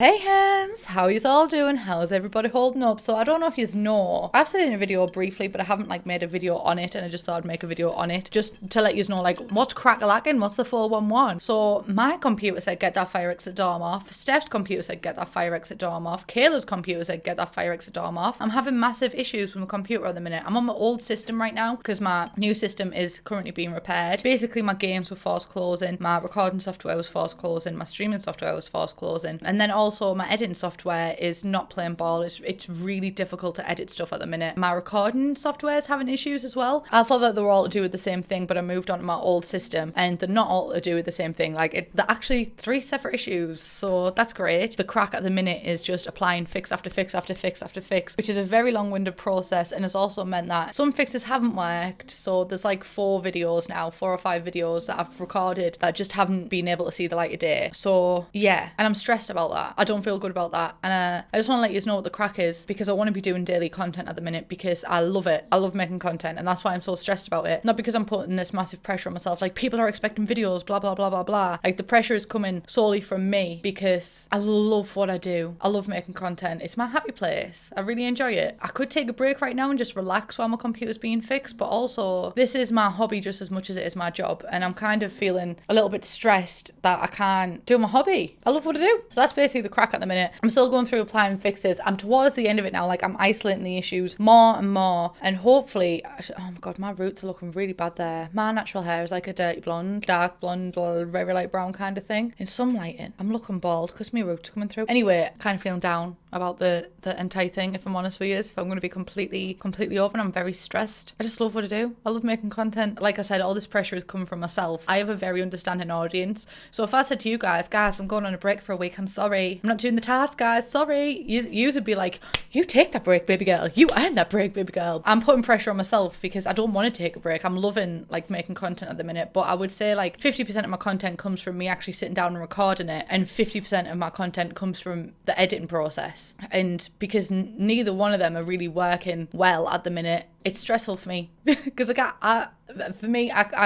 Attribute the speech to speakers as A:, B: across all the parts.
A: Hey hands, how yous all doing? How's everybody holding up? So I don't know if yous know, I've said it in a video briefly, but I haven't like made a video on it, and I just thought I'd make a video on it just to let yous know like what's crack-a-lacking, what's the 411. So my computer said get that fire exit dorm off, Steph's computer said get that fire exit dorm off, Kayla's computer said get that fire exit dorm off. I'm having massive issues with my computer at the minute. I'm on my old system right now because my new system is currently being repaired. Basically my games were forced closing, my recording software was forced closing, my streaming software was forced closing, and then also my editing software is not playing ball. It's really difficult to edit stuff at the minute. My recording software is having issues as well. I thought that they were all to do with the same thing, but I moved on to my old system and they're not all to do with the same thing. Like they're actually three separate issues, so that's great. The crack at the minute is just applying fix after fix after fix after fix, which is a very long-winded process, and has also meant that some fixes haven't worked. So there's like 4 or 5 videos that I've recorded that just haven't been able to see the light of day. So yeah, and I'm stressed about that. I don't feel good about that, and I just want to let you know what the crack is, because I want to be doing daily content at the minute because I love it. I love making content, and that's why I'm so stressed about it. Not because I'm putting this massive pressure on myself, like people are expecting videos, blah blah blah blah blah. Like the pressure is coming solely from me because I love what I do. I love making content. It's my happy place. I really enjoy it. I could take a break right now and just relax while my computer's being fixed, but also this is my hobby just as much as it is my job, and I'm kind of feeling a little bit stressed that I can't do my hobby. I love what I do. So that's basically the crack at the minute. I'm still going through applying fixes. I'm towards the end of it now. Like I'm isolating the issues more and more, and hopefully, oh my god, my roots are looking really bad there. My natural hair is like a dirty blonde, dark blonde, or very light brown kind of thing. In some lighting, I'm looking bald because my roots are coming through. Anyway, kind of feeling down about the entire thing, if I'm honest with you. If I'm going to be completely open, I'm very stressed. I just love what I do. I love making content. Like I said, all this pressure is coming from myself. I have a very understanding audience, so if I said to you guys, I'm going on a break for a week, I'm sorry, I'm not doing the task, guys, sorry, you would be like, you take that break, baby girl, you earn that break, baby girl. I'm putting pressure on myself because I don't want to take a break. I'm loving like making content at the minute, but I would say like 50% of my content comes from me actually sitting down and recording it, and 50% of my content comes from the editing process. And because neither one of them are really working well at the minute, it's stressful for me because I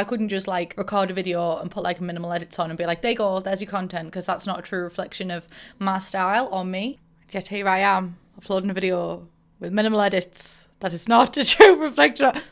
A: couldn't just like record a video and put like minimal edits on and be like, there you go, there's your content, because that's not a true reflection of my style or me. Yet here I am uploading a video with minimal edits. That is not a true reflection of...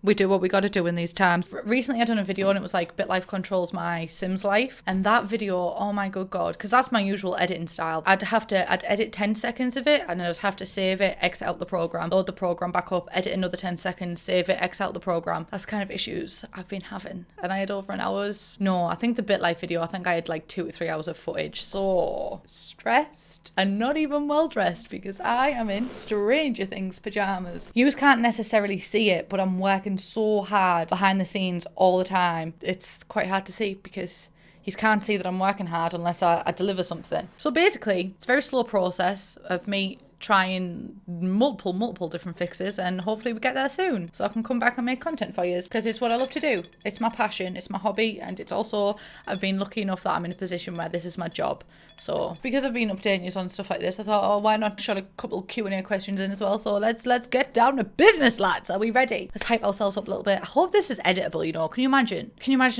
A: We do what we got to do in these times. Recently I done a video and it was like BitLife controls my Sims life, and that video, oh my good god, because that's my usual editing style. I'd edit 10 seconds of it, and I'd have to save it, exit out the program, load the program back up, edit another 10 seconds, save it, exit out the program. That's kind of issues I've been having, and I had over an hour's, no, I think the BitLife video, I think I had like 2 or 3 hours of footage. So stressed and not even well dressed because I am in Stranger Things pajamas. You can't necessarily see it, but I'm working so hard behind the scenes all the time. It's quite hard to see because you can't see that I'm working hard unless I deliver something. So basically, it's a very slow process of me trying multiple different fixes, and hopefully we get there soon so I can come back and make content for you, because it's what I love to do. It's my passion, it's my hobby, and it's also, I've been lucky enough that I'm in a position where this is my job. So because I've been updating you on stuff like this, I thought, oh, why not shove a couple Q&A questions in as well. So let's get down to business, lads. Are we ready? Let's hype ourselves up a little bit. I hope this is editable, you know. Can you imagine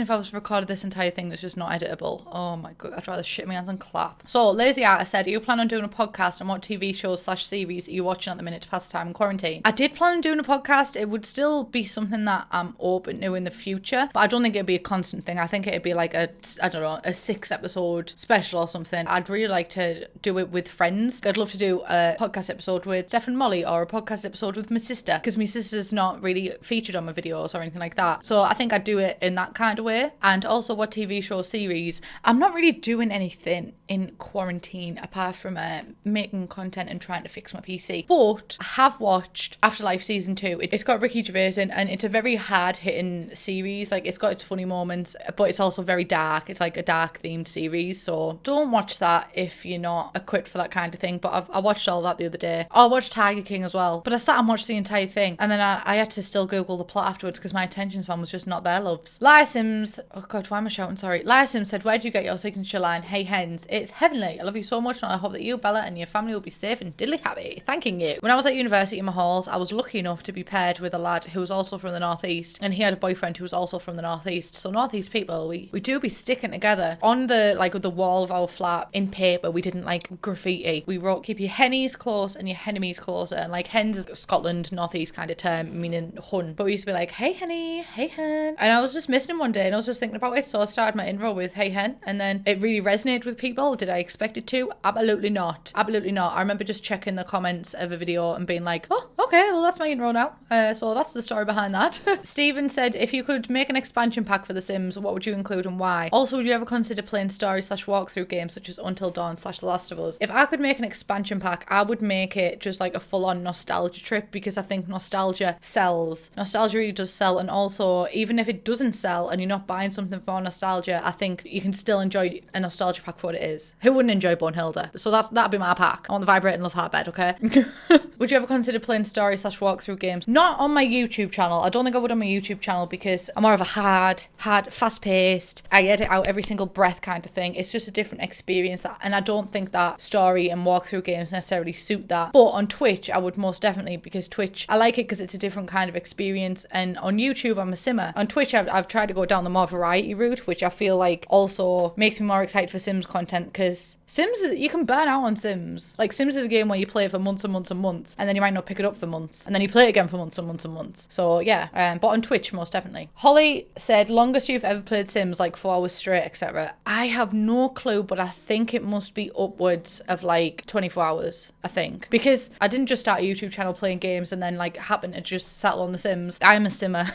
A: if I was recorded this entire thing that's just not editable? Oh my god, I'd rather shit my hands and clap. So Lazy Artist said, do you plan on doing a podcast, and what TV shows / series are you watching at the minute to pass the time in quarantine? I did plan on doing a podcast. It would still be something that I'm open to in the future, but I don't think it'd be a constant thing. I think it'd be like a 6-episode special or something. I'd really like to do it with friends. I'd love to do a podcast episode with Steph and Molly, or a podcast episode with my sister, because my sister's not really featured on my videos or anything like that. So I think I'd do it in that kind of way. And also what TV show series. I'm not really doing anything in quarantine apart from making content and trying to fix my PC. But I have watched Afterlife season 2. It's got Ricky Gervais in, and it's a very hard hitting series. Like, it's got its funny moments, but it's also very dark. It's like a dark themed series, so don't watch that if you're not equipped for that kind of thing. But I watched all that the other day. I watched Tiger King as well, but I sat and watched the entire thing, and then I had to still Google the plot afterwards because my attention span was just not there, loves. Lyra Sims, oh god, why am I shouting? Sorry. Lyra Sims said, where do you get your signature line? Hey hens, it's heavenly. I love you so much, and I hope that you, Bella, and your family will be safe and really happy. Thanking you. When I was at university in my halls, I was lucky enough to be paired with a lad who was also from the northeast, and he had a boyfriend who was also from the northeast. So northeast people, we do be sticking together. On the the wall of our flat in paper, we didn't like graffiti. We wrote keep your hennies close and your enemies closer, and like hens is Scotland northeast kind of term meaning hun, but we used to be like hey henny, hey hen, and I was just missing him one day and I was just thinking about it, so I started my intro with hey hen, and then it really resonated with people. Did I expect it to? Absolutely not. Absolutely not. I remember just checking the comments of a video and being like, oh okay, well that's my intro now, so that's the story behind that. Stephen said, if you could make an expansion pack for The Sims, what would you include and why? Also, would you ever consider playing story/walkthrough games such as Until Dawn / The Last of Us? If I could make an expansion pack, I would make it just like a full-on nostalgia trip, because I think nostalgia sells. Nostalgia really does sell, and also even if it doesn't sell and you're not buying something for nostalgia, I think you can still enjoy a nostalgia pack for what it is. Who wouldn't enjoy Bunhilda? So that'd be my pack. I want the vibrating love heart bed, okay? Would you ever consider playing story/walkthrough games? Not on my YouTube channel. I don't think I would on my YouTube channel, because I'm more of a hard, fast-paced, I edit out every single breath kind of thing. It's just a different experience, and I don't think that story and walkthrough games necessarily suit that. But on Twitch, I would most definitely, because Twitch, I like it because it's a different kind of experience, and on YouTube, I'm a simmer. On Twitch, I've tried to go down the more variety route, which I feel like also makes me more excited for Sims content, because Sims, you can burn out on Sims. Like, Sims is a game where you play for months and months and months, and then you might not pick it up for months, and then you play it again for months and months and months. So yeah, but on Twitch, most definitely. Holly said, longest you've ever played Sims, like 4 hours straight, etc. I have no clue, but I think it must be upwards of like 24 hours, I think. Because I didn't just start a YouTube channel playing games and then like happen to just settle on The Sims. I'm a simmer.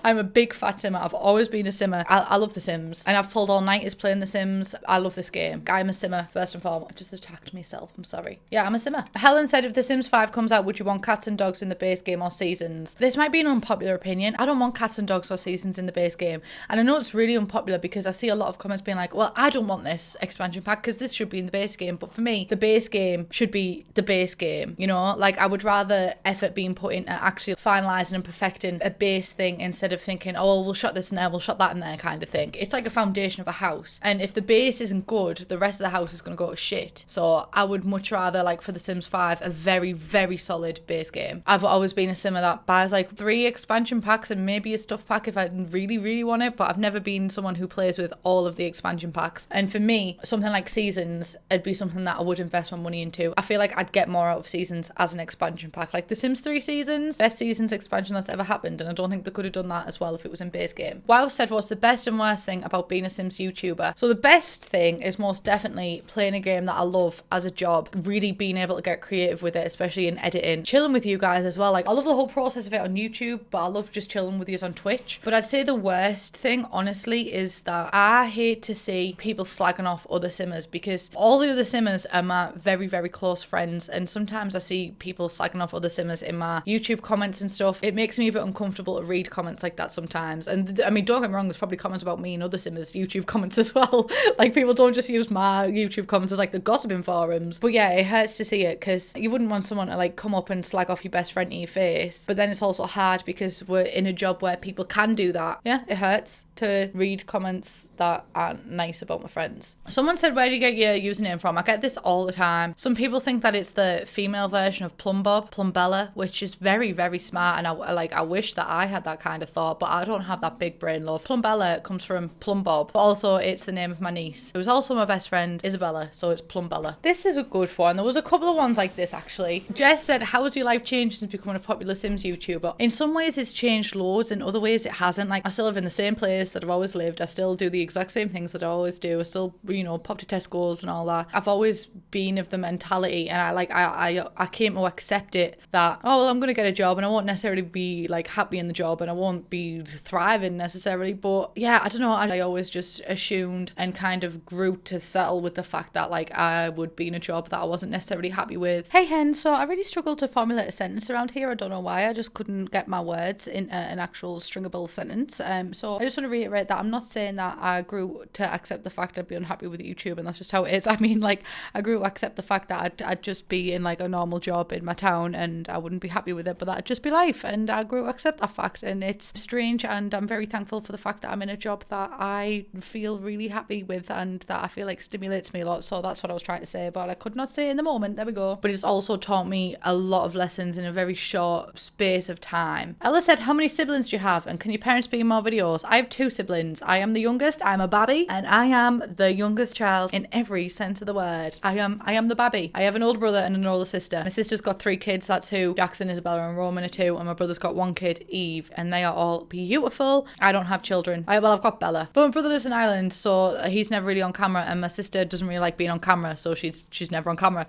A: I'm a big fat simmer. I've always been a simmer. I love The Sims, and I've pulled all-nighters playing The Sims. I love this game. I'm a simmer, first and foremost. I just attacked myself. I'm sorry. Yeah, I'm a simmer. Helen said, if The Sims 5 comes out, would you want cats and dogs in the base game or seasons? This might be an unpopular opinion. I don't want cats and dogs or seasons in the base game. And I know it's really unpopular because I see a lot of comments being like, well, I don't want this expansion pack because this should be in the base game. But for me, the base game should be the base game. You know, like I would rather effort being put into actually finalising and perfecting a base thing instead of thinking, oh, we'll shut this in there, we'll shut that in there kind of thing. It's like a foundation of a house. And if the base isn't good, the rest of the house is going to go to shit. So I would much rather, like for The Sims 5, a very, very solid base game. I've always been a simmer that buys like 3 expansion packs and maybe a stuff pack if I really, really want it. But I've never been someone who plays with all of the expansion packs. And for me, something like Seasons, it'd be something that I would invest my money into. I feel like I'd get more out of Seasons as an expansion pack. Like The Sims 3 Seasons, best Seasons expansion that's ever happened. And I don't think they could have done that as well if it was in base game. Wow said, what's the best and worst thing about being a Sims YouTuber? So the best thing is most definitely playing a game that I love as a job, really being able to get creative with it, especially in editing, chilling with you guys as well. Like I love the whole process of it on YouTube, but I love just chilling with you on Twitch. But I'd say the worst thing, honestly, is that I hate to see people slagging off other simmers, because all the other simmers are my very, very close friends, and sometimes I see people slagging off other simmers in my YouTube comments and stuff. It makes me a bit uncomfortable to read comments like that sometimes. And I mean, don't get me wrong, there's probably comments about me and other simmers YouTube comments as well. Like people don't just use my YouTube comments as like the gossiping forums. But yeah, it hurts to see it, because you wouldn't want someone to like come up and slag off your best friend to your face. But then it's also hard because we're in a job where people can do that. Yeah, it hurts to read comments that aren't nice about my friends. Someone said, where do you get your username from? I get this all the time. Some people think that it's the female version of Plumbob, Plumbella, which is very, very smart, and I wish that I had that kind of thought, but I don't have that big brain love. Plumbella comes from Plumbob, but also it's the name of my niece. It was also my best friend Isabella, so it's Plumbella. This is a good one. There was a couple of ones like this actually. Jess said, how has your life changed since becoming a popular Sims YouTuber? In some ways it's changed loads, in other ways it hasn't. Like I still live in the same place that I've always lived. I still do the exact same things that I always do. I still, you know, pop to Tesco's and all that. I've always been of the mentality, and I came to accept it that, oh well, I'm gonna get a job and I won't necessarily be like happy in the job and I won't be thriving necessarily, but yeah, I don't know, I always just assumed and kind of grew to settle with the fact that like I would be in a job that I wasn't necessarily happy with. Hey hen, so I really struggled to formulate a sentence around here. I don't know why, I just couldn't get my words in an actual stringable sentence. So I just want to reiterate that I'm not saying that I grew to accept the fact I'd be unhappy with YouTube and that's just how it is. I mean, like I grew to accept the fact that I'd just be in like a normal job in my town and I wouldn't be happy with it, but that'd just be life. And I grew to accept that fact, and it's strange, and I'm very thankful for the fact that I'm in a job that I feel really happy with and that I feel like stimulates me a lot. So that's what I was trying to say, but I could not say it in the moment. There we go. But it's also taught me a lot of lessons in a very short space of time. Ella said, how many siblings do you have, and can your parents be in more videos? I have 2 siblings. I am the youngest. I'm a babby, and I am the youngest child in every sense of the word. I am the babby. I have an older brother and an older sister. My sister's got 3 kids. That's who Jackson, Isabella, and Roman are 2, and my brother's got 1 kid, Eve, and they are all beautiful. I don't have children. I've got Bella, but my brother lives in Ireland, so he's never really on camera, and my sister doesn't really like being on camera, so she's never on camera.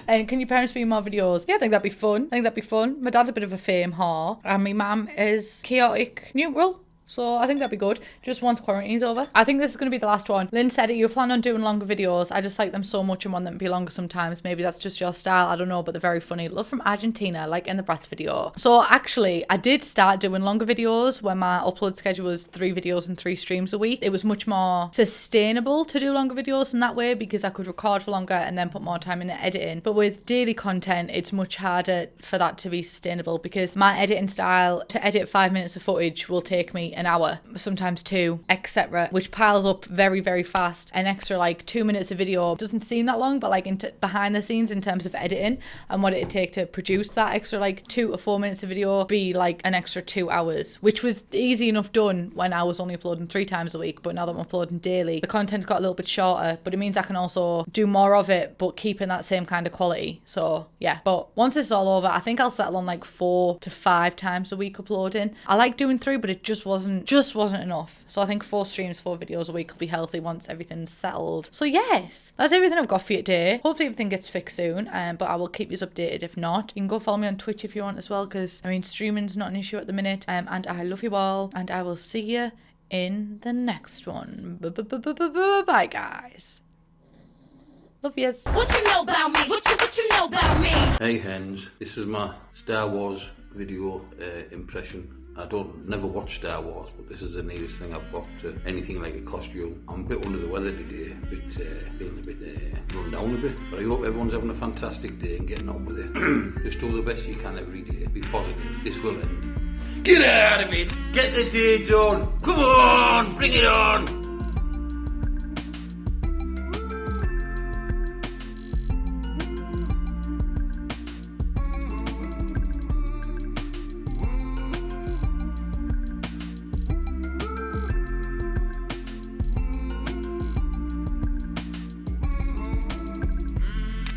A: And can your parents be in more videos? Yeah, I think that'd be fun. My dad's a bit of a fame whore, and my mum is chaotic neutral. So I think that'd be good, just once quarantine's over. I think this is going to be the last one. Lynn said, you plan on doing longer videos. I just like them so much and want them to be longer sometimes. Maybe that's just your style. I don't know, but they're very funny. Love from Argentina, like in the Bratz video. So actually, I did start doing longer videos when my upload schedule was 3 videos and 3 streams a week. It was much more sustainable to do longer videos in that way because I could record for longer and then put more time into editing. But with daily content, it's much harder for that to be sustainable because my editing style, to edit 5 minutes of footage will take me an hour, sometimes 2, etc., which piles up very, very fast. An extra like 2 minutes of video doesn't seem that long, but like behind the scenes in terms of editing and what it'd take to produce that extra like 2 or 4 minutes of video be like an extra 2 hours, which was easy enough done when I was only uploading 3 times a week. But now that I'm uploading daily, the content's got a little bit shorter, but it means I can also do more of it but keeping that same kind of quality. So yeah, but once it's all over, I think I'll settle on like 4 to 5 times a week uploading. I like doing 3, but it just wasn't enough. So I think 4 streams, 4 videos a week will be healthy once everything's settled. So yes, that's everything I've got for you today. Hopefully everything gets fixed soon, but I will keep you updated if not. You can go follow me on Twitch if you want as well, because I mean streaming's not an issue at the minute, and I love you all, and I will see you in the next one. Bye guys. Love yous.
B: What you know about me? What you know about me?
C: Hey hens, this is my Star Wars video impression. I never watch Star Wars, but this is the nearest thing I've got to anything like a costume. I'm a bit under the weather today, feeling a bit run down a bit, but I hope everyone's having a fantastic day and getting on with it. Just do the best you can every day. Be positive. This will end. Get out of it! Get the day done! Come on! Bring it on!